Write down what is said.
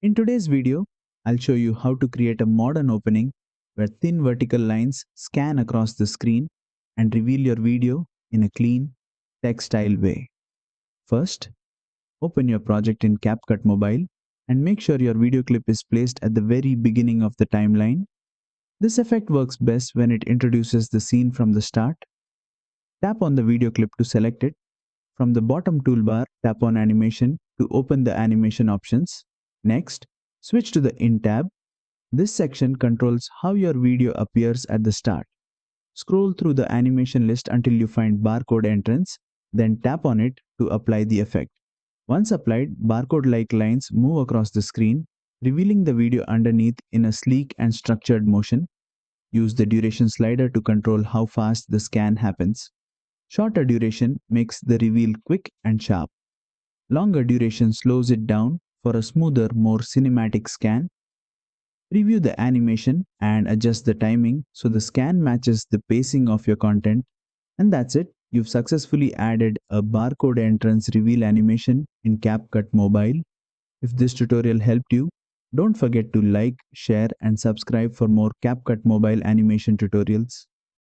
In today's video, I'll show you how to create a modern opening where thin vertical lines scan across the screen and reveal your video in a clean, textile way. First, open your project in CapCut Mobile and make sure your video clip is placed at the very beginning of the timeline. This effect works best when it introduces the scene from the start. Tap on the video clip to select it. From the bottom toolbar, tap on Animation to open the animation options. Next, switch to the In tab. This section controls how your video appears at the start. Scroll through the animation list until you find barcode entrance, then tap on it to apply the effect. Once applied, barcode-like lines move across the screen, revealing the video underneath in a sleek and structured motion. Use the duration slider to control how fast the scan happens. Shorter duration makes the reveal quick and sharp. Longer duration slows it down for a smoother, more cinematic scan. Preview the animation and adjust the timing so the scan matches the pacing of your content. And that's it. You've successfully added a barcode entrance reveal animation in CapCut Mobile. If this tutorial helped you, don't forget to like, share, and subscribe for more CapCut Mobile animation tutorials.